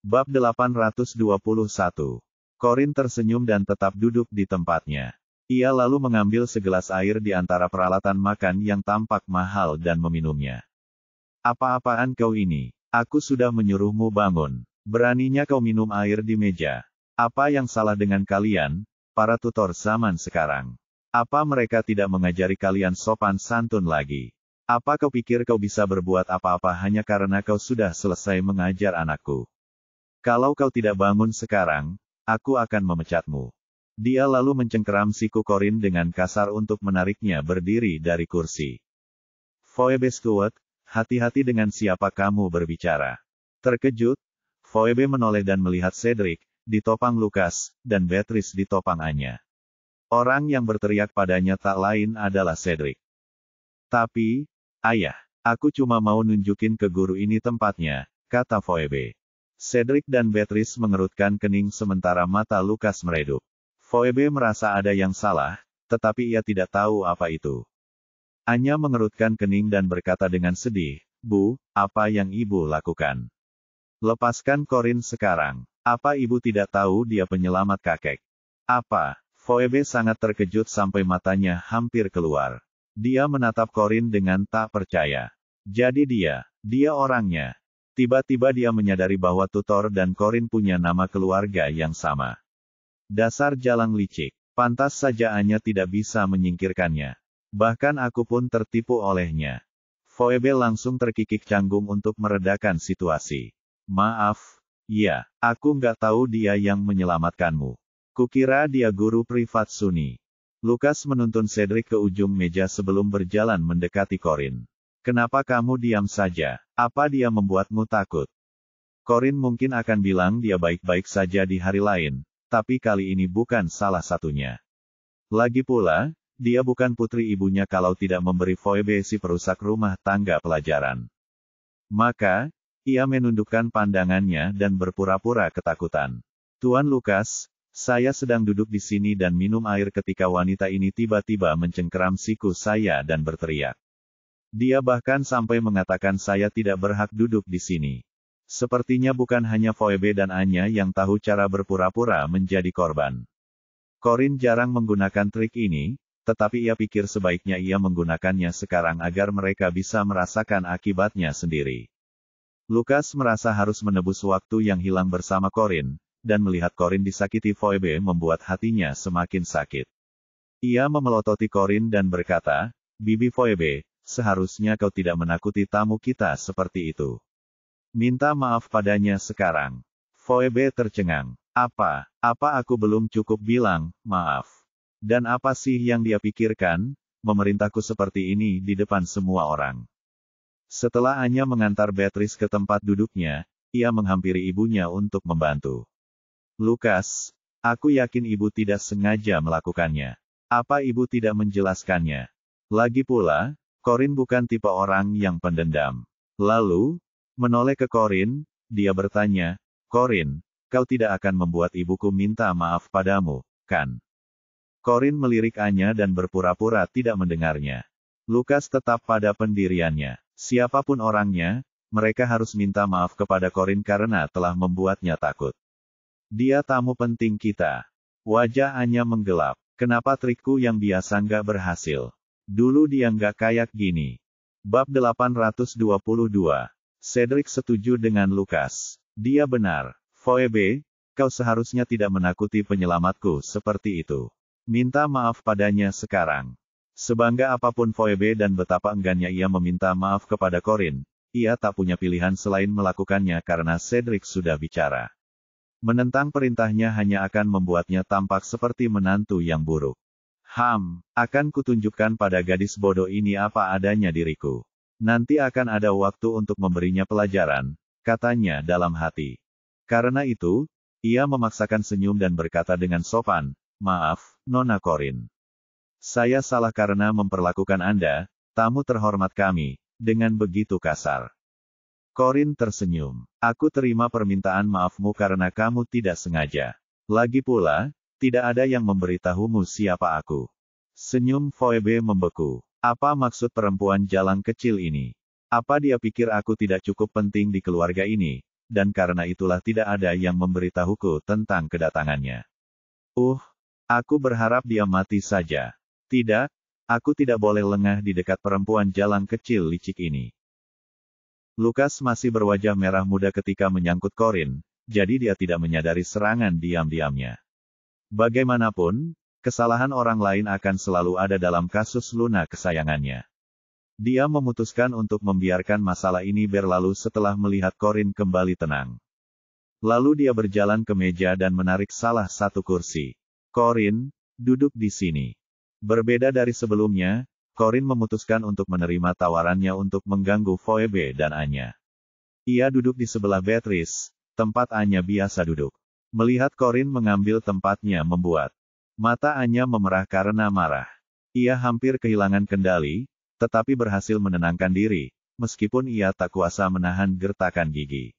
Bab 821. Corin tersenyum dan tetap duduk di tempatnya. Ia lalu mengambil segelas air di antara peralatan makan yang tampak mahal dan meminumnya. Apa-apaan kau ini? Aku sudah menyuruhmu bangun. Beraninya kau minum air di meja. Apa yang salah dengan kalian, para tutor zaman sekarang? Apa mereka tidak mengajari kalian sopan santun lagi? Apa kau pikir kau bisa berbuat apa-apa hanya karena kau sudah selesai mengajar anakku? Kalau kau tidak bangun sekarang, aku akan memecatmu. Dia lalu mencengkeram siku Corin dengan kasar untuk menariknya berdiri dari kursi. Phoebe Stewart, hati-hati dengan siapa kamu berbicara. Terkejut, Phoebe menoleh dan melihat Cedric, ditopang Lucas, dan Beatrice ditopang Anya. Orang yang berteriak padanya tak lain adalah Cedric. Tapi, ayah, aku cuma mau nunjukin ke guru ini tempatnya, kata Phoebe. Cedric dan Beatrice mengerutkan kening sementara mata Lucas meredup. Phoebe merasa ada yang salah, tetapi ia tidak tahu apa itu. Anya mengerutkan kening dan berkata dengan sedih, Bu, apa yang ibu lakukan? Lepaskan Corin sekarang. Apa ibu tidak tahu dia penyelamat kakek? Apa? Phoebe sangat terkejut sampai matanya hampir keluar. Dia menatap Corin dengan tak percaya. Jadi dia orangnya. Tiba-tiba dia menyadari bahwa tutor dan Corin punya nama keluarga yang sama. Dasar jalang licik. Pantas saja Anya tidak bisa menyingkirkannya. Bahkan aku pun tertipu olehnya. Phoebe langsung terkikik canggung untuk meredakan situasi. Maaf, ya, aku nggak tahu dia yang menyelamatkanmu. Kukira dia guru privat Sunni. Lucas menuntun Cedric ke ujung meja sebelum berjalan mendekati Corin. Kenapa kamu diam saja? Apa dia membuatmu takut? Corin mungkin akan bilang dia baik-baik saja di hari lain, tapi kali ini bukan salah satunya. Lagi pula, dia bukan putri ibunya kalau tidak memberi Phoebe si perusak rumah tangga pelajaran. Maka, ia menundukkan pandangannya dan berpura-pura ketakutan. Tuan Lucas, saya sedang duduk di sini dan minum air ketika wanita ini tiba-tiba mencengkeram siku saya dan berteriak. Dia bahkan sampai mengatakan saya tidak berhak duduk di sini. Sepertinya bukan hanya Phoebe dan Anya yang tahu cara berpura-pura menjadi korban. Corin jarang menggunakan trik ini, tetapi ia pikir sebaiknya ia menggunakannya sekarang agar mereka bisa merasakan akibatnya sendiri. Lucas merasa harus menebus waktu yang hilang bersama Corin, dan melihat Corin disakiti Phoebe membuat hatinya semakin sakit. Ia memelototi Corin dan berkata, Bibi Phoebe, seharusnya kau tidak menakuti tamu kita seperti itu. Minta maaf padanya sekarang. Phoebe tercengang. Apa aku belum cukup bilang, maaf? Dan apa sih yang dia pikirkan, memerintahku seperti ini di depan semua orang? Setelah Anya mengantar Beatrice ke tempat duduknya, ia menghampiri ibunya untuk membantu. Lucas, aku yakin ibu tidak sengaja melakukannya. Apa ibu tidak menjelaskannya? Lagi pula, Corin bukan tipe orang yang pendendam. Lalu, menoleh ke Corin, dia bertanya, Corin, kau tidak akan membuat ibuku minta maaf padamu, kan? Corin melirik Anya dan berpura-pura tidak mendengarnya. Lucas tetap pada pendiriannya. Siapapun orangnya, mereka harus minta maaf kepada Corin karena telah membuatnya takut. Dia tamu penting kita. Wajah Anya menggelap. Kenapa trikku yang biasa nggak berhasil? Dulu dia nggak kayak gini. Bab 822. Cedric setuju dengan Lucas. Dia benar. Phoebe, kau seharusnya tidak menakuti penyelamatku seperti itu. Minta maaf padanya sekarang. Sebangga apapun Phoebe dan betapa enggannya ia meminta maaf kepada Corin, ia tak punya pilihan selain melakukannya karena Cedric sudah bicara. Menentang perintahnya hanya akan membuatnya tampak seperti menantu yang buruk. Akan kutunjukkan pada gadis bodoh ini apa adanya diriku. Nanti akan ada waktu untuk memberinya pelajaran, katanya dalam hati. Karena itu, ia memaksakan senyum dan berkata dengan sopan, maaf, Nona Corin. Saya salah karena memperlakukan Anda, tamu terhormat kami, dengan begitu kasar. Corin tersenyum. Aku terima permintaan maafmu karena kamu tidak sengaja. Lagi pula, tidak ada yang memberitahumu siapa aku. Senyum Phoebe membeku. Apa maksud perempuan jalang kecil ini? Apa dia pikir aku tidak cukup penting di keluarga ini? dan karena itulah tidak ada yang memberitahuku tentang kedatangannya. Aku berharap dia mati saja. Tidak, aku tidak boleh lengah di dekat perempuan jalang kecil licik ini. Lukas masih berwajah merah muda ketika menyangkut Corin, jadi dia tidak menyadari serangan diam-diamnya. Bagaimanapun, kesalahan orang lain akan selalu ada dalam kasus Luna kesayangannya. Dia memutuskan untuk membiarkan masalah ini berlalu setelah melihat Corin kembali tenang. Lalu dia berjalan ke meja dan menarik salah satu kursi. Corin, duduk di sini. Berbeda dari sebelumnya, Corin memutuskan untuk menerima tawarannya untuk mengganggu Phoebe dan Anya. Ia duduk di sebelah Beatrice, tempat Anya biasa duduk. Melihat Corin mengambil tempatnya membuat mata Anya memerah karena marah. Ia hampir kehilangan kendali, tetapi berhasil menenangkan diri, meskipun ia tak kuasa menahan gertakan gigi.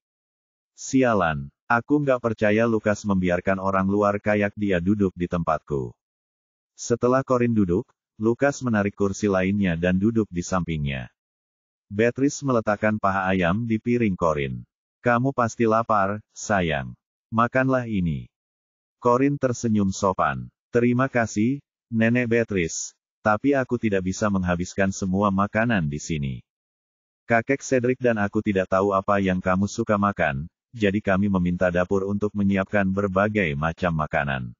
Sialan, aku nggak percaya Lukas membiarkan orang luar kayak dia duduk di tempatku. Setelah Corin duduk, Lukas menarik kursi lainnya dan duduk di sampingnya. Beatrice meletakkan paha ayam di piring Corin. Kamu pasti lapar, sayang. Makanlah ini. Corin tersenyum sopan. Terima kasih, Nenek Beatrice. Tapi aku tidak bisa menghabiskan semua makanan di sini. Kakek Cedric dan aku tidak tahu apa yang kamu suka makan, jadi kami meminta dapur untuk menyiapkan berbagai macam makanan.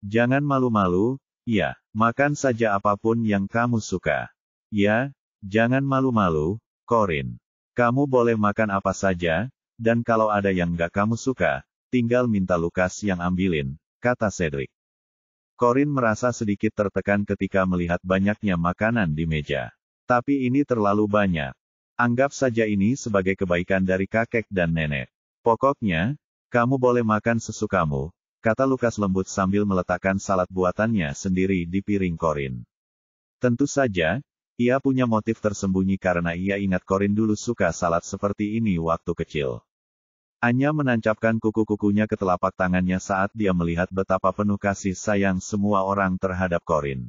Jangan malu-malu, ya, makan saja apapun yang kamu suka. Ya, jangan malu-malu, Corin. Kamu boleh makan apa saja, dan kalau ada yang nggak kamu suka, tinggal minta Lukas yang ambilin, kata Cedric. Corin merasa sedikit tertekan ketika melihat banyaknya makanan di meja. Tapi ini terlalu banyak. Anggap saja ini sebagai kebaikan dari kakek dan nenek. Pokoknya, kamu boleh makan sesukamu, kata Lukas lembut sambil meletakkan salad buatannya sendiri di piring Corin. Tentu saja, ia punya motif tersembunyi karena ia ingat Corin dulu suka salad seperti ini waktu kecil. Anya menancapkan kuku-kukunya ke telapak tangannya saat dia melihat betapa penuh kasih sayang semua orang terhadap Corin.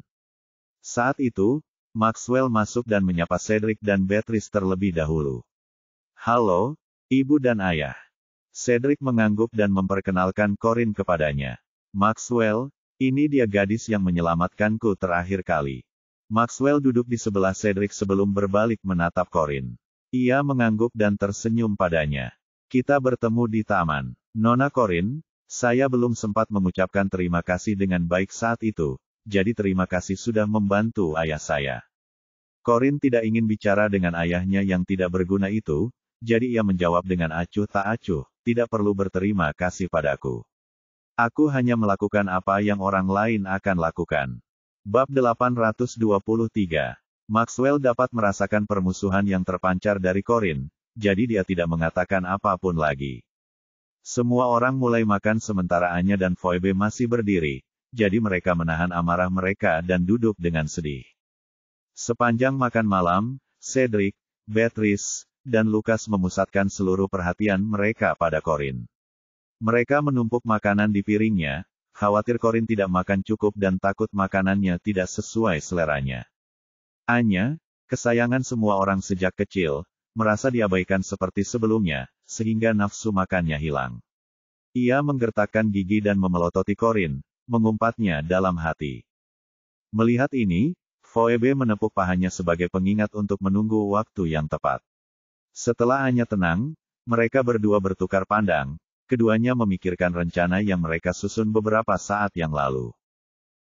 Saat itu, Maxwell masuk dan menyapa Cedric dan Beatrice terlebih dahulu. Halo, Ibu dan Ayah. Cedric mengangguk dan memperkenalkan Corin kepadanya. Maxwell, ini dia gadis yang menyelamatkanku terakhir kali. Maxwell duduk di sebelah Cedric sebelum berbalik menatap Corin. Ia mengangguk dan tersenyum padanya. Kita bertemu di taman. Nona Corin, saya belum sempat mengucapkan terima kasih dengan baik saat itu, jadi terima kasih sudah membantu ayah saya. Corin tidak ingin bicara dengan ayahnya yang tidak berguna itu, jadi ia menjawab dengan acuh tak acuh, tidak perlu berterima kasih padaku. Aku hanya melakukan apa yang orang lain akan lakukan. Bab 823. Maxwell dapat merasakan permusuhan yang terpancar dari Corin, jadi dia tidak mengatakan apapun lagi. Semua orang mulai makan sementara Anya dan Phoebe masih berdiri, jadi mereka menahan amarah mereka dan duduk dengan sedih. Sepanjang makan malam, Cedric, Beatrice, dan Lukas memusatkan seluruh perhatian mereka pada Corin. Mereka menumpuk makanan di piringnya, khawatir Corin tidak makan cukup dan takut makanannya tidak sesuai seleranya. Anya, kesayangan semua orang sejak kecil, merasa diabaikan seperti sebelumnya, sehingga nafsu makannya hilang. Ia menggertakkan gigi dan memelototi Corin, mengumpatnya dalam hati. Melihat ini, Phoebe menepuk pahanya sebagai pengingat untuk menunggu waktu yang tepat. Setelah Anya tenang, mereka berdua bertukar pandang, keduanya memikirkan rencana yang mereka susun beberapa saat yang lalu.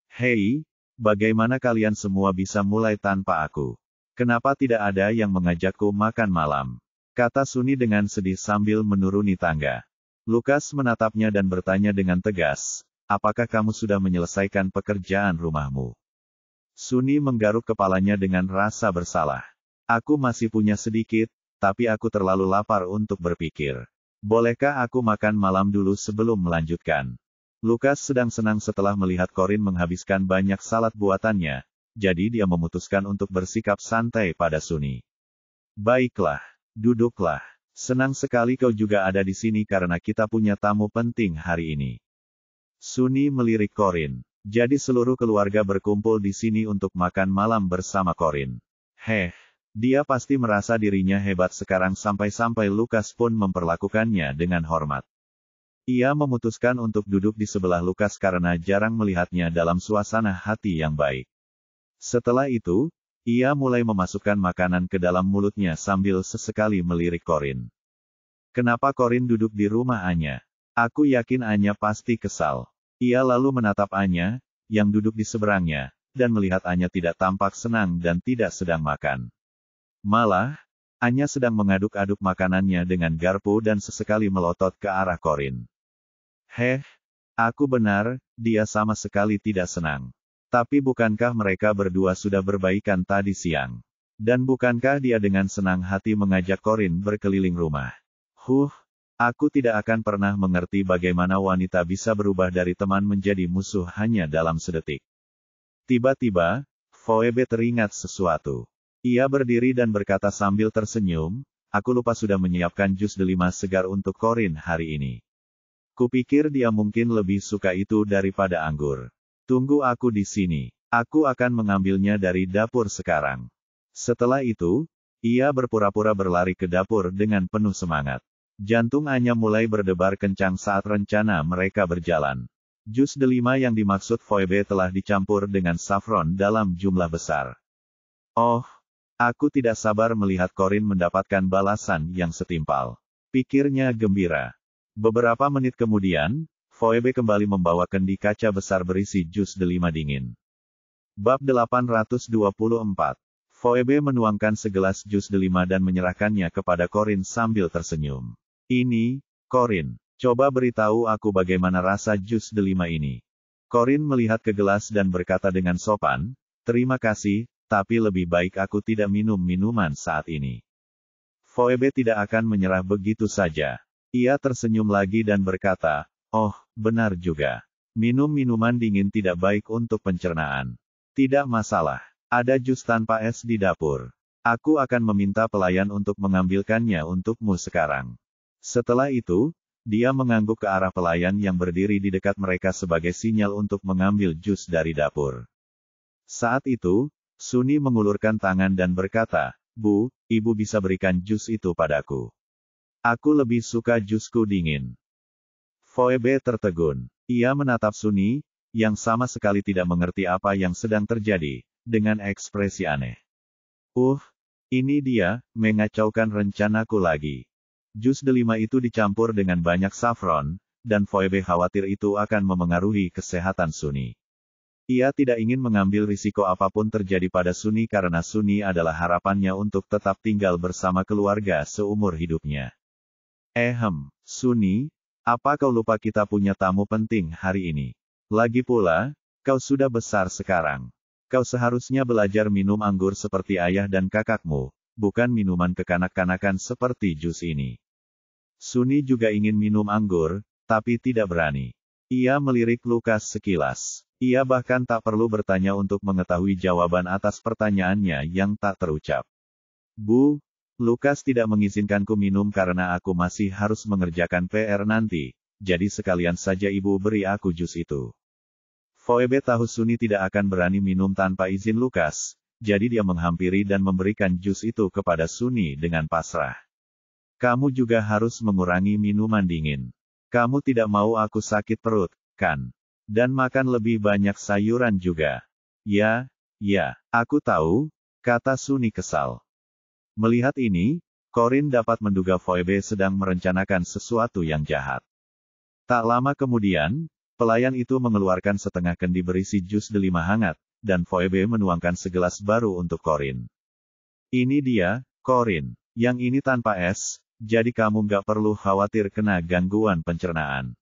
Hei, bagaimana kalian semua bisa mulai tanpa aku? Kenapa tidak ada yang mengajakku makan malam? Kata Sunny dengan sedih sambil menuruni tangga. Lukas menatapnya dan bertanya dengan tegas, apakah kamu sudah menyelesaikan pekerjaan rumahmu? Sunny menggaruk kepalanya dengan rasa bersalah. Aku masih punya sedikit, tapi aku terlalu lapar untuk berpikir. Bolehkah aku makan malam dulu sebelum melanjutkan? Lukas sedang senang setelah melihat Corin menghabiskan banyak salad buatannya, jadi dia memutuskan untuk bersikap santai pada Sunny. Baiklah, duduklah. Senang sekali kau juga ada di sini karena kita punya tamu penting hari ini. Sunny melirik Corin. Jadi seluruh keluarga berkumpul di sini untuk makan malam bersama Corin. Heh, Dia pasti merasa dirinya hebat sekarang sampai-sampai Lukas pun memperlakukannya dengan hormat. Ia memutuskan untuk duduk di sebelah Lukas karena jarang melihatnya dalam suasana hati yang baik. Setelah itu, ia mulai memasukkan makanan ke dalam mulutnya sambil sesekali melirik Corin. Kenapa Corin duduk di rumah Anya? Aku yakin Anya pasti kesal. Ia lalu menatap Anya, yang duduk di seberangnya, dan melihat Anya tidak tampak senang dan tidak sedang makan. Malah, Anya sedang mengaduk-aduk makanannya dengan garpu dan sesekali melotot ke arah Corin. Aku benar, dia sama sekali tidak senang. Tapi bukankah mereka berdua sudah berbaikan tadi siang? Dan bukankah dia dengan senang hati mengajak Corin berkeliling rumah? Aku tidak akan pernah mengerti bagaimana wanita bisa berubah dari teman menjadi musuh hanya dalam sedetik. Tiba-tiba, Phoebe teringat sesuatu. Ia berdiri dan berkata sambil tersenyum, aku lupa sudah menyiapkan jus delima segar untuk Corin hari ini. Kupikir dia mungkin lebih suka itu daripada anggur. Tunggu aku di sini. Aku akan mengambilnya dari dapur sekarang. Setelah itu, ia berpura-pura berlari ke dapur dengan penuh semangat. Jantung Anya mulai berdebar kencang saat rencana mereka berjalan. Jus delima yang dimaksud Phoebe telah dicampur dengan saffron dalam jumlah besar. Aku tidak sabar melihat Corin mendapatkan balasan yang setimpal. Pikirnya gembira. Beberapa menit kemudian, Phoebe kembali membawa kendi kaca besar berisi jus delima dingin. Bab 824. Phoebe menuangkan segelas jus delima dan menyerahkannya kepada Corin sambil tersenyum. Ini, Corin, coba beritahu aku bagaimana rasa jus delima ini. Corin melihat ke gelas dan berkata dengan sopan, terima kasih, tapi lebih baik aku tidak minum minuman saat ini. Phoebe tidak akan menyerah begitu saja. Ia tersenyum lagi dan berkata, benar juga. Minum minuman dingin tidak baik untuk pencernaan. Tidak masalah. Ada jus tanpa es di dapur. Aku akan meminta pelayan untuk mengambilkannya untukmu sekarang. Setelah itu, dia mengangguk ke arah pelayan yang berdiri di dekat mereka sebagai sinyal untuk mengambil jus dari dapur. Saat itu, Sunny mengulurkan tangan dan berkata, Bu, ibu bisa berikan jus itu padaku. Aku lebih suka jusku dingin. Phoebe tertegun. Ia menatap Sunny, yang sama sekali tidak mengerti apa yang sedang terjadi, dengan ekspresi aneh. Ini dia, mengacaukan rencanaku lagi. Jus delima itu dicampur dengan banyak saffron, dan Phoebe khawatir itu akan memengaruhi kesehatan Sunny. Ia tidak ingin mengambil risiko apapun terjadi pada Sunny karena Sunny adalah harapannya untuk tetap tinggal bersama keluarga seumur hidupnya. Sunny, apa kau lupa kita punya tamu penting hari ini? Lagi pula, kau sudah besar sekarang. Kau seharusnya belajar minum anggur seperti ayah dan kakakmu, bukan minuman kekanak-kanakan seperti jus ini. Sunny juga ingin minum anggur, tapi tidak berani. Ia melirik Lukas sekilas. Ia bahkan tak perlu bertanya untuk mengetahui jawaban atas pertanyaannya yang tak terucap. Bu, Lukas tidak mengizinkanku minum karena aku masih harus mengerjakan PR nanti, jadi sekalian saja ibu beri aku jus itu. Phoebe tahu Sunny tidak akan berani minum tanpa izin Lukas, jadi dia menghampiri dan memberikan jus itu kepada Sunny dengan pasrah. Kamu juga harus mengurangi minuman dingin. Kamu tidak mau aku sakit perut, kan? Dan makan lebih banyak sayuran juga. Ya, aku tahu, kata Sunny kesal. Melihat ini, Corin dapat menduga Phoebe sedang merencanakan sesuatu yang jahat. Tak lama kemudian, pelayan itu mengeluarkan setengah kendi berisi jus delima hangat, dan Phoebe menuangkan segelas baru untuk Corin. Ini dia, Corin, yang ini tanpa es, jadi kamu nggak perlu khawatir kena gangguan pencernaan.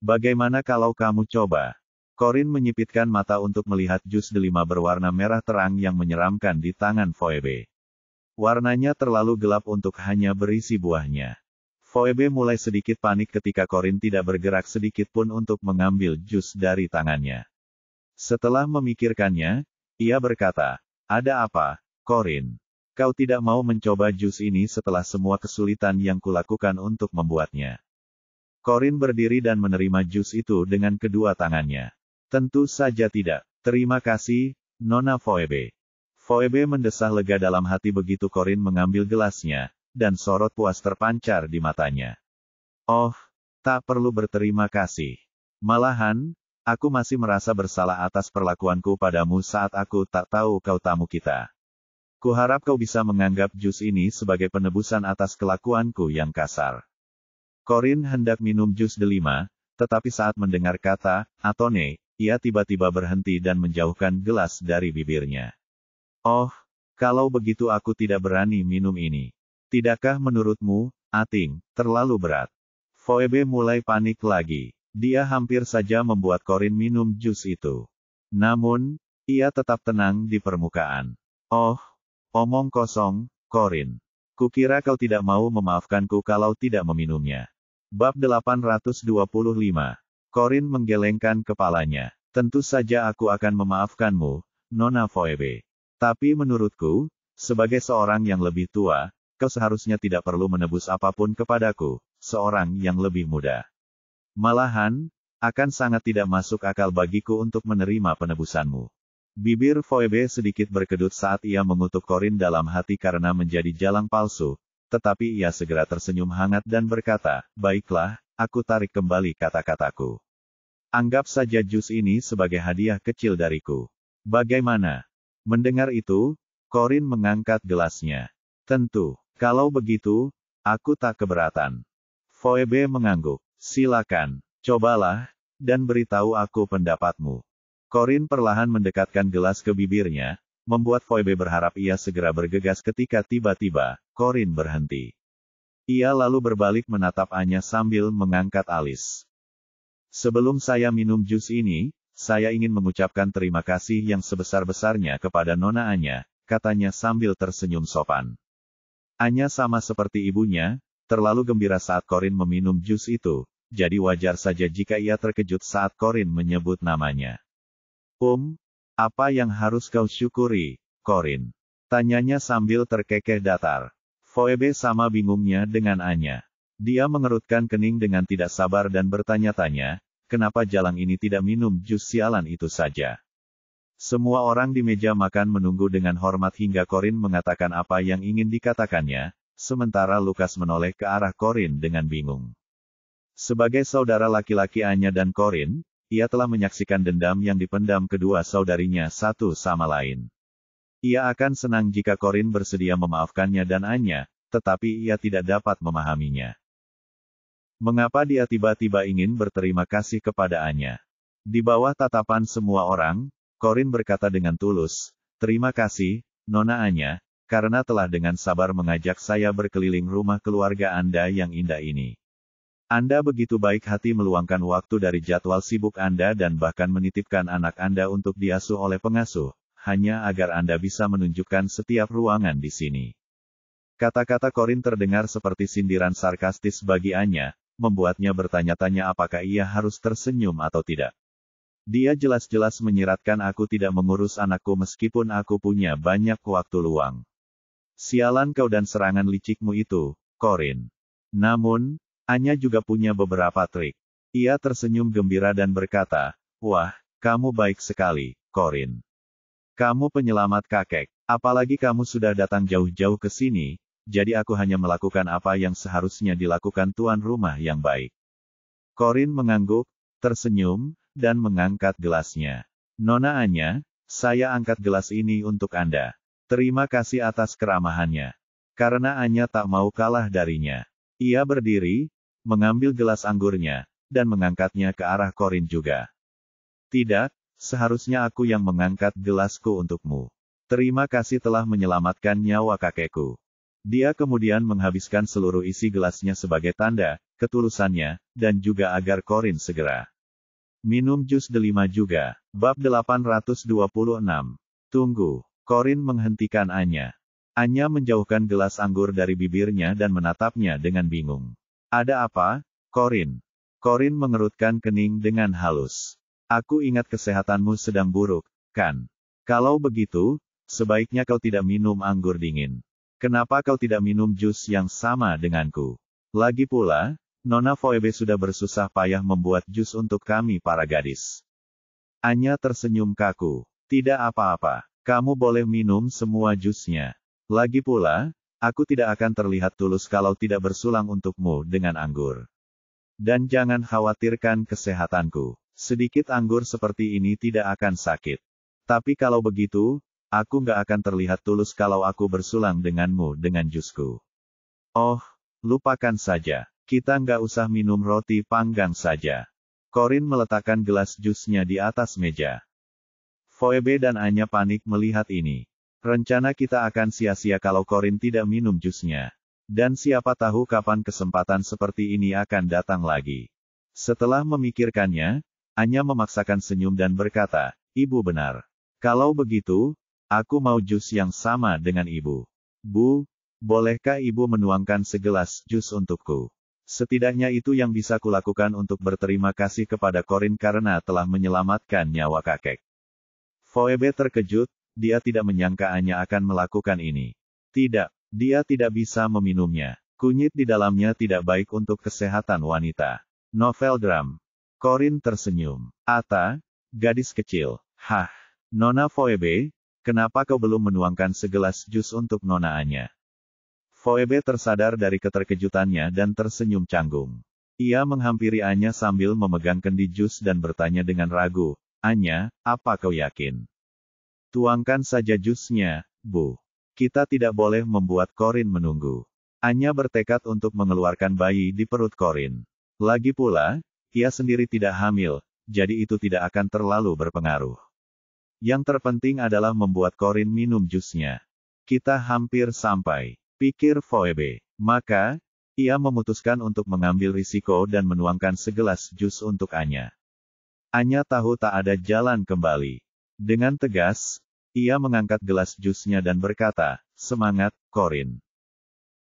Bagaimana kalau kamu coba? Corin menyipitkan mata untuk melihat jus delima berwarna merah terang yang menyeramkan di tangan Phoebe. Warnanya terlalu gelap untuk hanya berisi buahnya. Phoebe mulai sedikit panik ketika Corin tidak bergerak sedikit pun untuk mengambil jus dari tangannya. Setelah memikirkannya, ia berkata, ada apa, Corin? Kau tidak mau mencoba jus ini setelah semua kesulitan yang kulakukan untuk membuatnya. Corin berdiri dan menerima jus itu dengan kedua tangannya. Tentu saja tidak. Terima kasih, Nona Phoebe. Phoebe mendesah lega dalam hati begitu Corin mengambil gelasnya, dan sorot puas terpancar di matanya. Oh, tak perlu berterima kasih. Malahan, aku masih merasa bersalah atas perlakuanku padamu saat aku tak tahu kau tamu kita. Kuharap kau bisa menganggap jus ini sebagai penebusan atas kelakuanku yang kasar. Corin hendak minum jus delima, tetapi saat mendengar kata, Atone, ia tiba-tiba berhenti dan menjauhkan gelas dari bibirnya. Oh, kalau begitu aku tidak berani minum ini. Tidakkah menurutmu, Ating, terlalu berat? Phoebe mulai panik lagi. Dia hampir saja membuat Corin minum jus itu. Namun, ia tetap tenang di permukaan. Oh, omong kosong, Corin. Kukira kau tidak mau memaafkanku kalau tidak meminumnya. Bab 825. Corin menggelengkan kepalanya. Tentu saja aku akan memaafkanmu, Nona Phoebe. Tapi menurutku, sebagai seorang yang lebih tua, kau seharusnya tidak perlu menebus apapun kepadaku, seorang yang lebih muda. Malahan, akan sangat tidak masuk akal bagiku untuk menerima penebusanmu. Bibir Phoebe sedikit berkedut saat ia mengutuk Corin dalam hati karena menjadi jalang palsu, tetapi ia segera tersenyum hangat dan berkata, baiklah, aku tarik kembali kata-kataku. Anggap saja jus ini sebagai hadiah kecil dariku. Bagaimana? Mendengar itu, Corin mengangkat gelasnya. Tentu, kalau begitu, aku tak keberatan. Phoebe mengangguk. Silakan, cobalah, dan beritahu aku pendapatmu. Corin perlahan mendekatkan gelas ke bibirnya, membuat Phoebe berharap ia segera bergegas ketika tiba-tiba, Corin berhenti. Ia lalu berbalik menatap Anya sambil mengangkat alis. Sebelum saya minum jus ini, saya ingin mengucapkan terima kasih yang sebesar-besarnya kepada Nona Anya, katanya sambil tersenyum sopan. Anya sama seperti ibunya, terlalu gembira saat Corin meminum jus itu, jadi wajar saja jika ia terkejut saat Corin menyebut namanya. Apa yang harus kau syukuri, Corin? Tanyanya sambil terkekeh datar. Phoebe sama bingungnya dengan Anya. Dia mengerutkan kening dengan tidak sabar dan bertanya-tanya, kenapa jalang ini tidak minum jus sialan itu saja. Semua orang di meja makan menunggu dengan hormat hingga Corin mengatakan apa yang ingin dikatakannya, sementara Lukas menoleh ke arah Corin dengan bingung. Sebagai saudara laki-laki Anya dan Corin, ia telah menyaksikan dendam yang dipendam kedua saudarinya satu sama lain. Ia akan senang jika Corin bersedia memaafkannya dan Anya, tetapi ia tidak dapat memahaminya. Mengapa dia tiba-tiba ingin berterima kasih kepada Anya? Di bawah tatapan semua orang, Corin berkata dengan tulus, terima kasih, Nona Anya, karena telah dengan sabar mengajak saya berkeliling rumah keluarga Anda yang indah ini. Anda begitu baik hati meluangkan waktu dari jadwal sibuk Anda dan bahkan menitipkan anak Anda untuk diasuh oleh pengasuh, hanya agar Anda bisa menunjukkan setiap ruangan di sini. Kata-kata Corin terdengar seperti sindiran sarkastis bagi Anya, membuatnya bertanya-tanya apakah ia harus tersenyum atau tidak. Dia jelas-jelas menyiratkan aku tidak mengurus anakku meskipun aku punya banyak waktu luang. Sialan kau dan serangan licikmu itu, Corin. Namun, Anya juga punya beberapa trik. Ia tersenyum gembira dan berkata, wah, kamu baik sekali, Corin. Kamu penyelamat kakek, apalagi kamu sudah datang jauh-jauh ke sini, jadi aku hanya melakukan apa yang seharusnya dilakukan tuan rumah yang baik. Corin mengangguk, tersenyum, dan mengangkat gelasnya. Nona Anya, saya angkat gelas ini untuk Anda. Terima kasih atas keramahannya. Karena Anya tak mau kalah darinya. Ia berdiri, mengambil gelas anggurnya, dan mengangkatnya ke arah Corin juga. Tidak, seharusnya aku yang mengangkat gelasku untukmu. Terima kasih telah menyelamatkan nyawa kakekku. Dia kemudian menghabiskan seluruh isi gelasnya sebagai tanda ketulusannya, dan juga agar Corin segera minum jus delima juga. Bab 826. Tunggu. Corin menghentikan Anya. Anya menjauhkan gelas anggur dari bibirnya dan menatapnya dengan bingung. Ada apa, Corin? Corin mengerutkan kening dengan halus. Aku ingat kesehatanmu sedang buruk, kan? Kalau begitu, sebaiknya kau tidak minum anggur dingin. Kenapa kau tidak minum jus yang sama denganku? Lagi pula, Nona Phoebe sudah bersusah payah membuat jus untuk kami para gadis. Anya tersenyum kaku. Tidak apa-apa. Kamu boleh minum semua jusnya. Lagi pula, aku tidak akan terlihat tulus kalau tidak bersulang untukmu dengan anggur. Dan jangan khawatirkan kesehatanku. Sedikit anggur seperti ini tidak akan sakit. Tapi kalau begitu, aku nggak akan terlihat tulus kalau aku bersulang denganmu dengan jusku. Oh, lupakan saja. Kita nggak usah minum roti panggang saja. Corin meletakkan gelas jusnya di atas meja. Phoebe dan Anya panik melihat ini. Rencana kita akan sia-sia kalau Corin tidak minum jusnya. Dan siapa tahu kapan kesempatan seperti ini akan datang lagi. Setelah memikirkannya, Anya memaksakan senyum dan berkata, "Ibu benar. Kalau begitu, aku mau jus yang sama dengan ibu. Bu, bolehkah ibu menuangkan segelas jus untukku? Setidaknya itu yang bisa kulakukan untuk berterima kasih kepada Corin karena telah menyelamatkan nyawa kakek." Phoebe terkejut, dia tidak menyangka Anya akan melakukan ini. Tidak, dia tidak bisa meminumnya. Kunyit di dalamnya tidak baik untuk kesehatan wanita. Novel dram. Corin tersenyum. Ata, gadis kecil. Hah, Nona Phoebe, kenapa kau belum menuangkan segelas jus untuk Nona Anya? Phoebe tersadar dari keterkejutannya dan tersenyum canggung. Ia menghampiri Anya sambil memegang kendi jus dan bertanya dengan ragu, "Anya, apa kau yakin? Tuangkan saja jusnya, Bu. Kita tidak boleh membuat Corin menunggu." Anya bertekad untuk mengeluarkan bayi di perut Corin. Lagi pula, ia sendiri tidak hamil, jadi itu tidak akan terlalu berpengaruh. Yang terpenting adalah membuat Corin minum jusnya. Kita hampir sampai, pikir Phoebe. Maka, ia memutuskan untuk mengambil risiko dan menuangkan segelas jus untuk Anya. Anya tahu tak ada jalan kembali. Dengan tegas, ia mengangkat gelas jusnya dan berkata, "Semangat, Corin."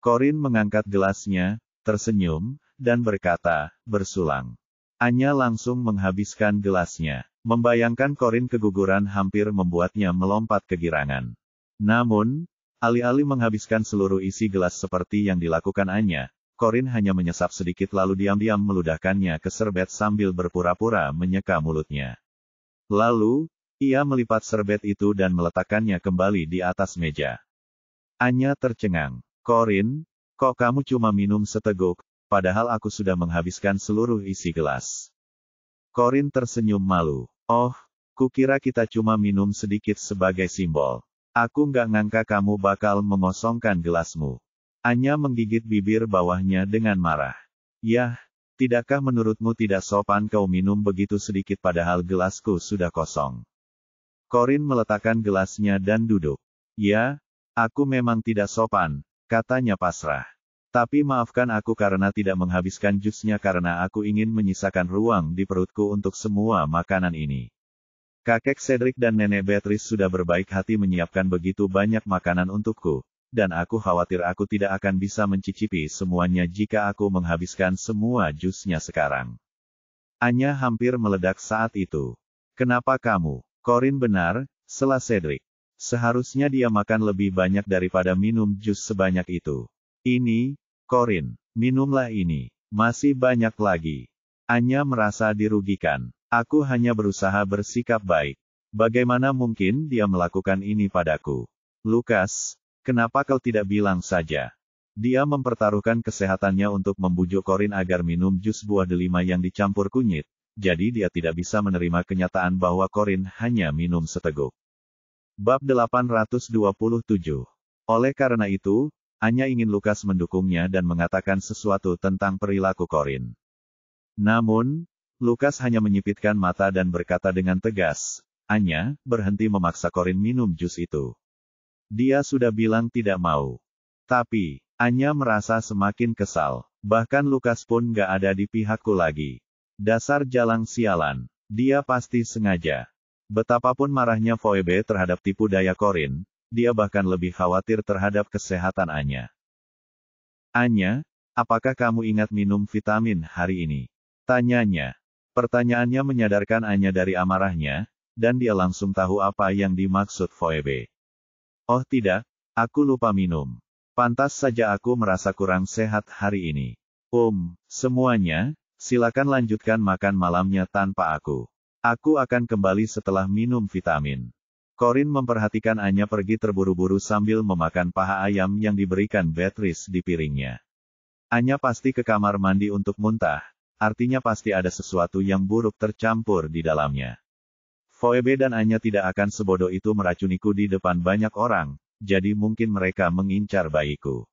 Corin mengangkat gelasnya, tersenyum, dan berkata, "Bersulang." Anya langsung menghabiskan gelasnya. Membayangkan Corin keguguran hampir membuatnya melompat kegirangan. Namun, alih-alih menghabiskan seluruh isi gelas seperti yang dilakukan Anya, Corin hanya menyesap sedikit lalu diam-diam meludahkannya ke serbet sambil berpura-pura menyeka mulutnya. Lalu, ia melipat serbet itu dan meletakkannya kembali di atas meja. Anya tercengang. "Corin, kok kamu cuma minum seteguk, padahal aku sudah menghabiskan seluruh isi gelas?" Corin tersenyum malu. "Oh, kukira kita cuma minum sedikit sebagai simbol. Aku nggak ngangka kamu bakal mengosongkan gelasmu." Anya menggigit bibir bawahnya dengan marah. "Yah, tidakkah menurutmu tidak sopan kau minum begitu sedikit padahal gelasku sudah kosong?" Corin meletakkan gelasnya dan duduk. "Ya, aku memang tidak sopan," katanya pasrah. "Tapi maafkan aku karena tidak menghabiskan jusnya karena aku ingin menyisakan ruang di perutku untuk semua makanan ini. Kakek Cedric dan Nenek Beatrice sudah berbaik hati menyiapkan begitu banyak makanan untukku, dan aku khawatir aku tidak akan bisa mencicipi semuanya jika aku menghabiskan semua jusnya sekarang." Anya hampir meledak saat itu. "Kenapa kamu?" "Corin benar," sela Cedric. "Seharusnya dia makan lebih banyak daripada minum jus sebanyak itu. Ini, Corin, minumlah ini. Masih banyak lagi." Anya merasa dirugikan. "Aku hanya berusaha bersikap baik. Bagaimana mungkin dia melakukan ini padaku? Lukas, kenapa kau tidak bilang saja?" Dia mempertaruhkan kesehatannya untuk membujuk Corin agar minum jus buah delima yang dicampur kunyit, jadi dia tidak bisa menerima kenyataan bahwa Corin hanya minum seteguk. Bab 827. Oleh karena itu, Anya ingin Lukas mendukungnya dan mengatakan sesuatu tentang perilaku Corin. Namun, Lukas hanya menyipitkan mata dan berkata dengan tegas, "Anya, berhenti memaksa Corin minum jus itu. Dia sudah bilang tidak mau." Tapi, Anya merasa semakin kesal. Bahkan Lukas pun gak ada di pihakku lagi. Dasar jalang sialan. Dia pasti sengaja. Betapapun marahnya Phoebe terhadap tipu daya Corin, dia bahkan lebih khawatir terhadap kesehatan Anya. "Anya, apakah kamu ingat minum vitamin hari ini?" tanyanya. Pertanyaannya menyadarkan Anya dari amarahnya, dan dia langsung tahu apa yang dimaksud Phoebe. "Oh tidak, aku lupa minum. Pantas saja aku merasa kurang sehat hari ini. Semuanya, silakan lanjutkan makan malamnya tanpa aku. Aku akan kembali setelah minum vitamin." Corin memperhatikan Anya pergi terburu-buru sambil memakan paha ayam yang diberikan Beatrice di piringnya. Anya pasti ke kamar mandi untuk muntah, artinya pasti ada sesuatu yang buruk tercampur di dalamnya. Phoebe dan Anya tidak akan sebodoh itu meracuniku di depan banyak orang, jadi mungkin mereka mengincar bayiku.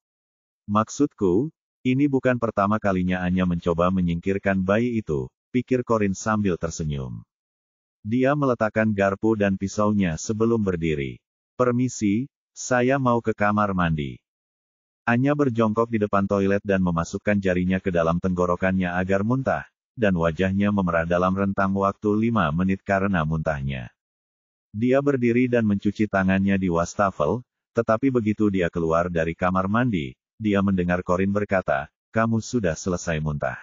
Maksudku, ini bukan pertama kalinya Anya mencoba menyingkirkan bayi itu, pikir Corin sambil tersenyum. Dia meletakkan garpu dan pisaunya sebelum berdiri. Permisi, saya mau ke kamar mandi. Anya berjongkok di depan toilet dan memasukkan jarinya ke dalam tenggorokannya agar muntah, dan wajahnya memerah dalam rentang waktu 5 menit karena muntahnya. Dia berdiri dan mencuci tangannya di wastafel, tetapi begitu dia keluar dari kamar mandi, dia mendengar Corin berkata, "Kamu sudah selesai muntah."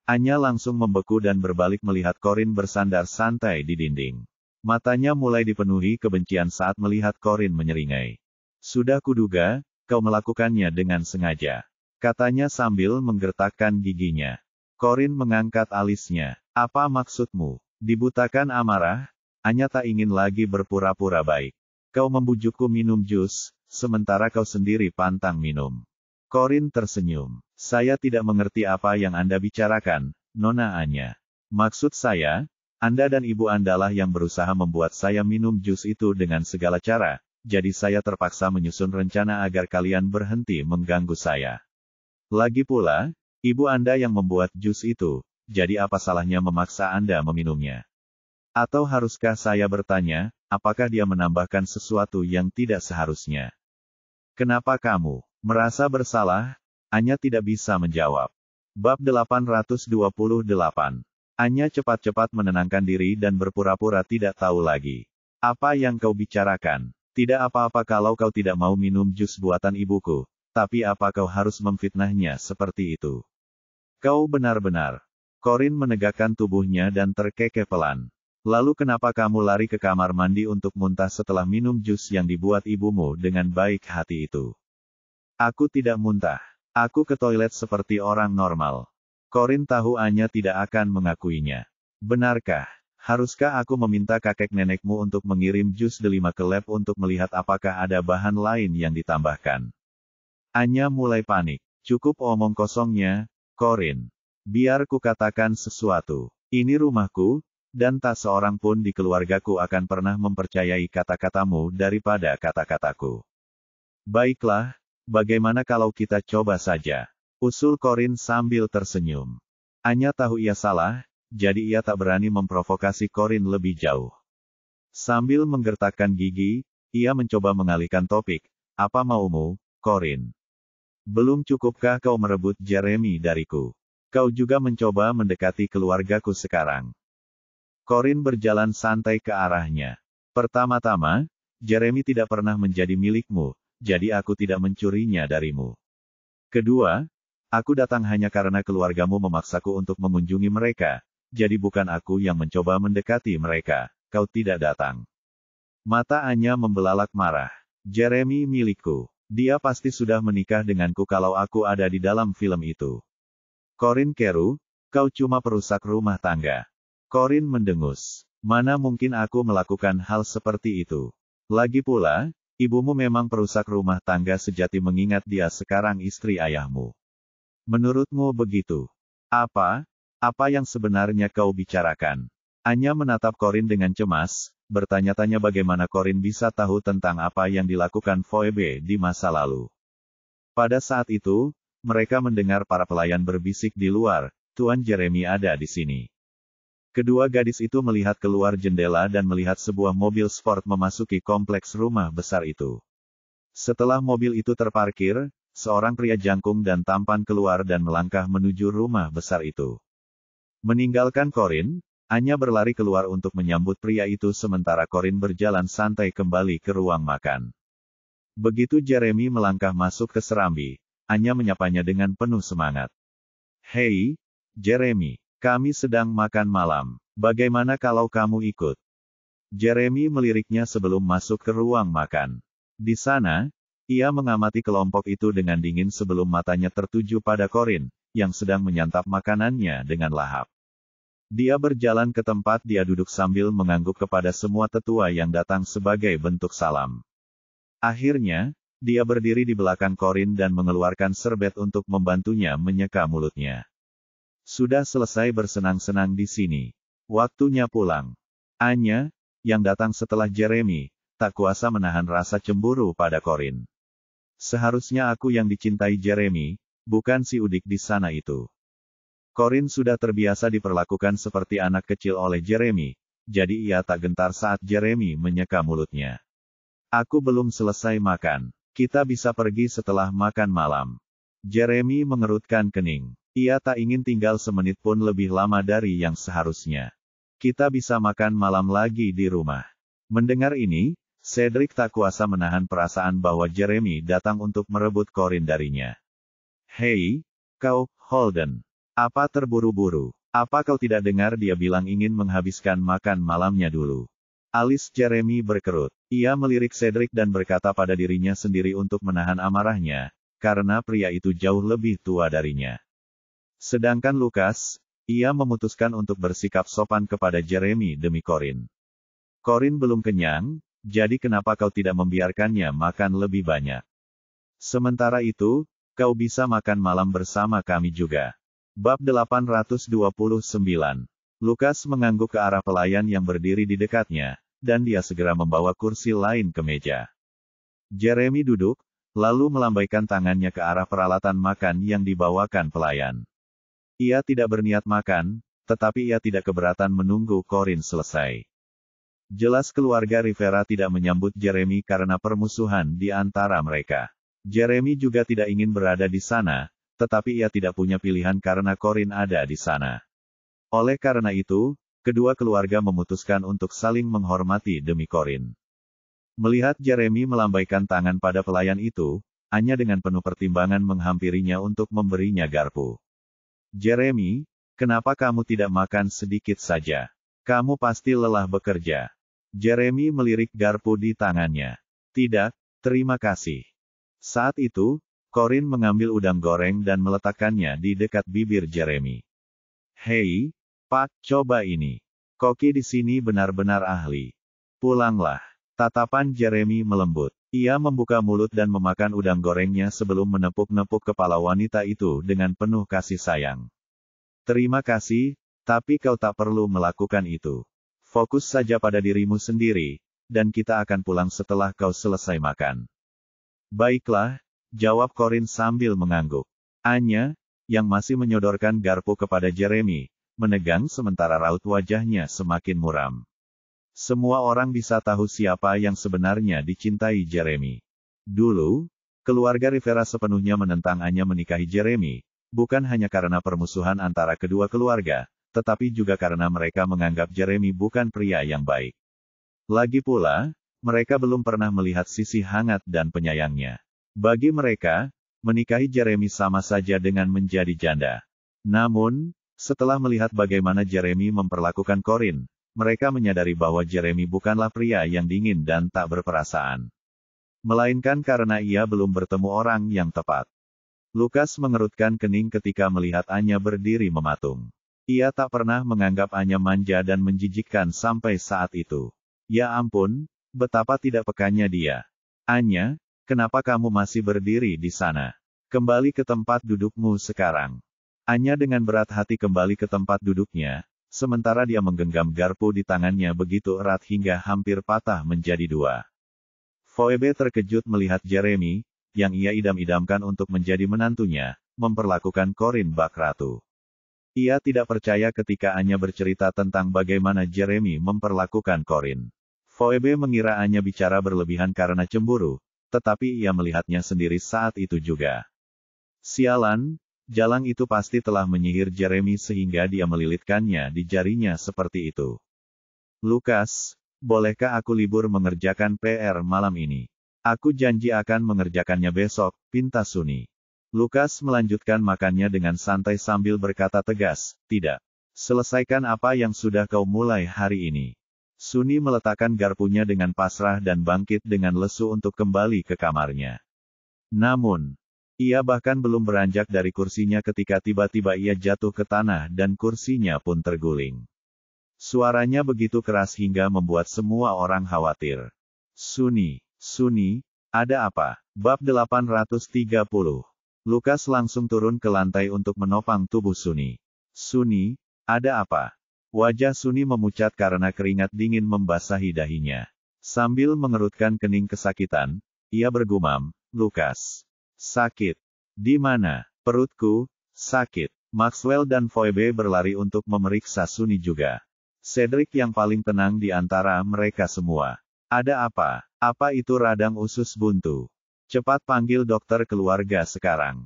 Anya langsung membeku dan berbalik melihat Corin bersandar santai di dinding. Matanya mulai dipenuhi kebencian saat melihat Corin menyeringai. "Sudah kuduga, kau melakukannya dengan sengaja," katanya sambil menggertakkan giginya. Corin mengangkat alisnya. "Apa maksudmu? Dibutakan amarah?" Anya tak ingin lagi berpura-pura baik. "Kau membujukku minum jus, sementara kau sendiri pantang minum." Corin tersenyum. "Saya tidak mengerti apa yang Anda bicarakan, Nona Anya. Maksud saya, Anda dan ibu Andalah yang berusaha membuat saya minum jus itu dengan segala cara, jadi saya terpaksa menyusun rencana agar kalian berhenti mengganggu saya. Lagi pula, ibu Anda yang membuat jus itu, jadi apa salahnya memaksa Anda meminumnya? Atau haruskah saya bertanya, apakah dia menambahkan sesuatu yang tidak seharusnya? Kenapa kamu merasa bersalah?" Anya tidak bisa menjawab. Bab 828. Anya cepat-cepat menenangkan diri dan berpura-pura tidak tahu lagi. "Apa yang kau bicarakan? Tidak apa-apa kalau kau tidak mau minum jus buatan ibuku, tapi apa kau harus memfitnahnya seperti itu? Kau benar-benar..." Corin menegakkan tubuhnya dan terkekeh pelan. "Lalu kenapa kamu lari ke kamar mandi untuk muntah setelah minum jus yang dibuat ibumu dengan baik hati itu?" "Aku tidak muntah. Aku ke toilet seperti orang normal." Corin tahu Anya tidak akan mengakuinya. "Benarkah? Haruskah aku meminta kakek nenekmu untuk mengirim jus delima ke lab untuk melihat apakah ada bahan lain yang ditambahkan?" Anya mulai panik. "Cukup omong kosongnya, Corin. Biar ku katakan sesuatu. Ini rumahku, dan tak seorang pun di keluargaku akan pernah mempercayai kata-katamu daripada kata-kataku." "Baiklah, bagaimana kalau kita coba saja?" usul Corin sambil tersenyum. Anya tahu ia salah, jadi ia tak berani memprovokasi Corin lebih jauh. Sambil menggertakkan gigi, ia mencoba mengalihkan topik. "Apa maumu, Corin? Belum cukupkah kau merebut Jeremy dariku? Kau juga mencoba mendekati keluargaku sekarang." Corin berjalan santai ke arahnya. "Pertama-tama, Jeremy tidak pernah menjadi milikmu, jadi aku tidak mencurinya darimu. Kedua, aku datang hanya karena keluargamu memaksaku untuk mengunjungi mereka, jadi bukan aku yang mencoba mendekati mereka, kau tidak datang." Mata Anya membelalak marah. "Jeremy milikku. Dia pasti sudah menikah denganku kalau aku ada di dalam film itu." Corin keru, "Kau cuma perusak rumah tangga." Corin mendengus. "Mana mungkin aku melakukan hal seperti itu? Lagi pula, ibumu memang perusak rumah tangga sejati mengingat dia sekarang istri ayahmu. Menurutmu begitu? Apa yang sebenarnya kau bicarakan?" Anya menatap Corin dengan cemas, bertanya-tanya bagaimana Corin bisa tahu tentang apa yang dilakukan Phoebe di masa lalu. Pada saat itu, mereka mendengar para pelayan berbisik di luar, "Tuan Jeremy ada di sini." Kedua gadis itu melihat keluar jendela dan melihat sebuah mobil sport memasuki kompleks rumah besar itu. Setelah mobil itu terparkir, seorang pria jangkung dan tampan keluar dan melangkah menuju rumah besar itu. Meninggalkan Corin, Anya berlari keluar untuk menyambut pria itu sementara Corin berjalan santai kembali ke ruang makan. Begitu Jeremy melangkah masuk ke serambi, Anya menyapanya dengan penuh semangat. "Hei, Jeremy, kami sedang makan malam. Bagaimana kalau kamu ikut?" Jeremy meliriknya sebelum masuk ke ruang makan. Di sana, ia mengamati kelompok itu dengan dingin sebelum matanya tertuju pada Corin, yang sedang menyantap makanannya dengan lahap. Dia berjalan ke tempat dia duduk sambil mengangguk kepada semua tetua yang datang sebagai bentuk salam. Akhirnya, dia berdiri di belakang Corin dan mengeluarkan serbet untuk membantunya menyeka mulutnya. Sudah selesai bersenang-senang di sini. Waktunya pulang. Anya, yang datang setelah Jeremy, tak kuasa menahan rasa cemburu pada Corin. Seharusnya aku yang dicintai Jeremy, bukan si udik di sana itu. Corin sudah terbiasa diperlakukan seperti anak kecil oleh Jeremy, jadi ia tak gentar saat Jeremy menyeka mulutnya. Aku belum selesai makan. Kita bisa pergi setelah makan malam. Jeremy mengerutkan kening. Ia tak ingin tinggal semenit pun lebih lama dari yang seharusnya. Kita bisa makan malam lagi di rumah. Mendengar ini, Cedric tak kuasa menahan perasaan bahwa Jeremy datang untuk merebut Corin darinya. Hei, kau, Holden. Apa terburu-buru? Apa kau tidak dengar dia bilang ingin menghabiskan makan malamnya dulu? Alis Jeremy berkerut. Ia melirik Cedric dan berkata pada dirinya sendiri untuk menahan amarahnya, karena pria itu jauh lebih tua darinya. Sedangkan Lucas, ia memutuskan untuk bersikap sopan kepada Jeremy demi Corin. Corin belum kenyang, jadi kenapa kau tidak membiarkannya makan lebih banyak? Sementara itu, kau bisa makan malam bersama kami juga. Bab 829. Lucas mengangguk ke arah pelayan yang berdiri di dekatnya, dan dia segera membawa kursi lain ke meja. Jeremy duduk, lalu melambaikan tangannya ke arah peralatan makan yang dibawakan pelayan. Ia tidak berniat makan, tetapi ia tidak keberatan menunggu Corin selesai. Jelas keluarga Rivera tidak menyambut Jeremy karena permusuhan di antara mereka. Jeremy juga tidak ingin berada di sana, tetapi ia tidak punya pilihan karena Corin ada di sana. Oleh karena itu, kedua keluarga memutuskan untuk saling menghormati demi Corin. Melihat Jeremy melambaikan tangan pada pelayan itu, Anya dengan penuh pertimbangan menghampirinya untuk memberinya garpu. Jeremy, kenapa kamu tidak makan sedikit saja? Kamu pasti lelah bekerja. Jeremy melirik garpu di tangannya. Tidak, terima kasih. Saat itu, Corin mengambil udang goreng dan meletakkannya di dekat bibir Jeremy. Hei, Pak, coba ini. Koki di sini benar-benar ahli. Pulanglah. Tatapan Jeremy melembut. Ia membuka mulut dan memakan udang gorengnya sebelum menepuk-nepuk kepala wanita itu dengan penuh kasih sayang. Terima kasih, tapi kau tak perlu melakukan itu. Fokus saja pada dirimu sendiri, dan kita akan pulang setelah kau selesai makan. Baiklah, jawab Corin sambil mengangguk. Anya, yang masih menyodorkan garpu kepada Jeremy, menegang sementara raut wajahnya semakin muram. Semua orang bisa tahu siapa yang sebenarnya dicintai Jeremy. Dulu, keluarga Rivera sepenuhnya menentang Anya menikahi Jeremy, bukan hanya karena permusuhan antara kedua keluarga, tetapi juga karena mereka menganggap Jeremy bukan pria yang baik. Lagi pula, mereka belum pernah melihat sisi hangat dan penyayangnya. Bagi mereka, menikahi Jeremy sama saja dengan menjadi janda. Namun, setelah melihat bagaimana Jeremy memperlakukan Corin, mereka menyadari bahwa Jeremy bukanlah pria yang dingin dan tak berperasaan. Melainkan karena ia belum bertemu orang yang tepat. Lucas mengerutkan kening ketika melihat Anya berdiri mematung. Ia tak pernah menganggap Anya manja dan menjijikkan sampai saat itu. Ya ampun, betapa tidak pekannya dia. Anya, kenapa kamu masih berdiri di sana? Kembali ke tempat dudukmu sekarang. Anya dengan berat hati kembali ke tempat duduknya, sementara dia menggenggam garpu di tangannya begitu erat hingga hampir patah menjadi dua. Phoebe terkejut melihat Jeremy, yang ia idam-idamkan untuk menjadi menantunya, memperlakukan Corin bak ratu. Ia tidak percaya ketika Anya bercerita tentang bagaimana Jeremy memperlakukan Corin. Phoebe mengira Anya bicara berlebihan karena cemburu, tetapi ia melihatnya sendiri saat itu juga. Sialan, jalang itu pasti telah menyihir Jeremy sehingga dia melilitkannya di jarinya seperti itu. Lucas, bolehkah aku libur mengerjakan PR malam ini? Aku janji akan mengerjakannya besok, pinta Suni. Lucas melanjutkan makannya dengan santai sambil berkata tegas, tidak. Selesaikan apa yang sudah kau mulai hari ini. Suni meletakkan garpunya dengan pasrah dan bangkit dengan lesu untuk kembali ke kamarnya. Namun, Ia bahkan belum beranjak dari kursinya ketika tiba-tiba ia jatuh ke tanah dan kursinya pun terguling. Suaranya begitu keras hingga membuat semua orang khawatir. Sunny, ada apa? Bab 830. Lukas langsung turun ke lantai untuk menopang tubuh Sunny. Sunny, ada apa? Wajah Sunny memucat karena keringat dingin membasahi dahinya. Sambil mengerutkan kening kesakitan, ia bergumam, Lukas. Sakit. Di mana? Perutku, sakit. Maxwell dan Phoebe berlari untuk memeriksa Sunny juga. Cedric yang paling tenang di antara mereka semua. Ada apa? Apa itu radang usus buntu? Cepat panggil dokter keluarga sekarang.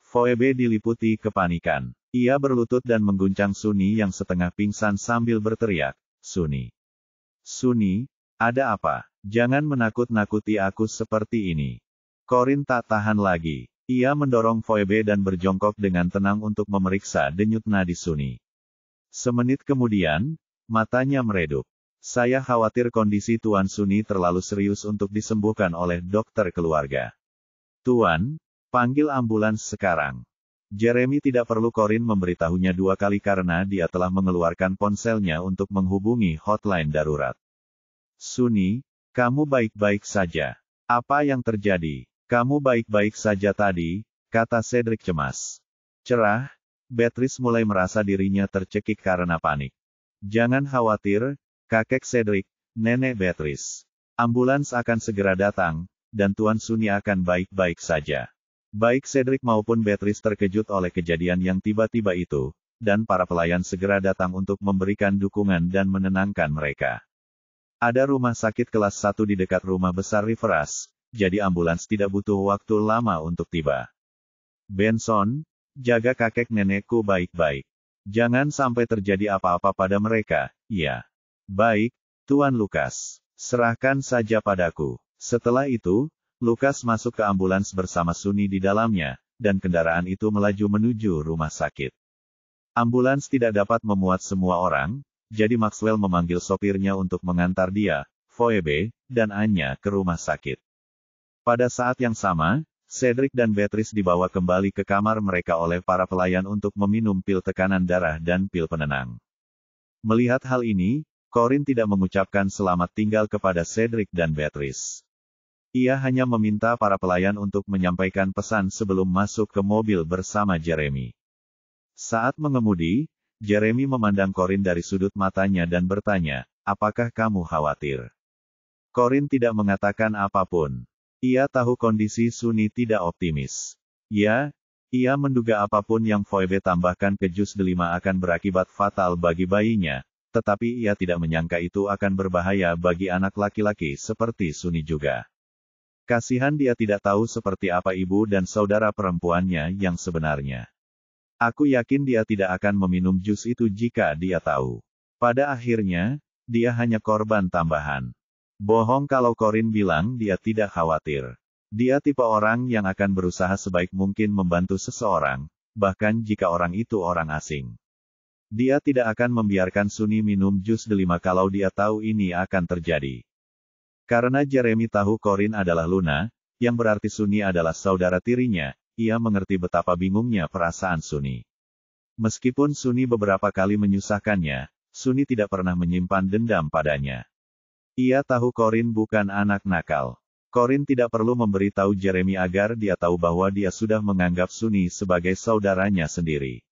Phoebe diliputi kepanikan. Ia berlutut dan mengguncang Sunny yang setengah pingsan sambil berteriak, Sunny. Sunny, ada apa? Jangan menakut-nakuti aku seperti ini. Corin tak tahan lagi. Ia mendorong Phoebe dan berjongkok dengan tenang untuk memeriksa denyut nadi Sunny. Semenit kemudian, matanya meredup. Saya khawatir kondisi Tuan Sunny terlalu serius untuk disembuhkan oleh dokter keluarga. Tuan, panggil ambulans sekarang. Jeremy tidak perlu Corin memberitahunya 2 kali karena dia telah mengeluarkan ponselnya untuk menghubungi hotline darurat. Sunny, kamu baik-baik saja. Apa yang terjadi? Kamu baik-baik saja tadi, kata Cedric cemas. Cerah, Beatrice mulai merasa dirinya tercekik karena panik. Jangan khawatir, kakek Cedric, nenek Beatrice. Ambulans akan segera datang, dan Tuan Sunny akan baik-baik saja. Baik Cedric maupun Beatrice terkejut oleh kejadian yang tiba-tiba itu, dan para pelayan segera datang untuk memberikan dukungan dan menenangkan mereka. Ada rumah sakit kelas 1 di dekat rumah besar Riveras, jadi ambulans tidak butuh waktu lama untuk tiba. Benson, jaga kakek nenekku baik-baik. Jangan sampai terjadi apa-apa pada mereka, ya. Baik, Tuan Lukas. Serahkan saja padaku. Setelah itu, Lukas masuk ke ambulans bersama Sunny di dalamnya, dan kendaraan itu melaju menuju rumah sakit. Ambulans tidak dapat memuat semua orang, jadi Maxwell memanggil sopirnya untuk mengantar dia, Phoebe, dan Anya ke rumah sakit. Pada saat yang sama, Cedric dan Beatrice dibawa kembali ke kamar mereka oleh para pelayan untuk meminum pil tekanan darah dan pil penenang. Melihat hal ini, Corin tidak mengucapkan selamat tinggal kepada Cedric dan Beatrice. Ia hanya meminta para pelayan untuk menyampaikan pesan sebelum masuk ke mobil bersama Jeremy. Saat mengemudi, Jeremy memandang Corin dari sudut matanya dan bertanya, apakah kamu khawatir? Corin tidak mengatakan apapun. Ia tahu kondisi Sunny tidak optimis. Ya, ia menduga apapun yang Phoebe tambahkan ke jus delima akan berakibat fatal bagi bayinya, tetapi ia tidak menyangka itu akan berbahaya bagi anak laki-laki seperti Sunny juga. Kasihan dia tidak tahu seperti apa ibu dan saudara perempuannya yang sebenarnya. Aku yakin dia tidak akan meminum jus itu jika dia tahu. Pada akhirnya, dia hanya korban tambahan. Bohong kalau Corin bilang dia tidak khawatir. Dia tipe orang yang akan berusaha sebaik mungkin membantu seseorang, bahkan jika orang itu orang asing. Dia tidak akan membiarkan Sunny minum jus delima kalau dia tahu ini akan terjadi. Karena Jeremy tahu Corin adalah Luna, yang berarti Sunny adalah saudara tirinya, ia mengerti betapa bingungnya perasaan Sunny. Meskipun Sunny beberapa kali menyusahkannya, Sunny tidak pernah menyimpan dendam padanya. Ia tahu Corin bukan anak nakal. Corin tidak perlu memberitahu Jeremy agar dia tahu bahwa dia sudah menganggap Sunny sebagai saudaranya sendiri.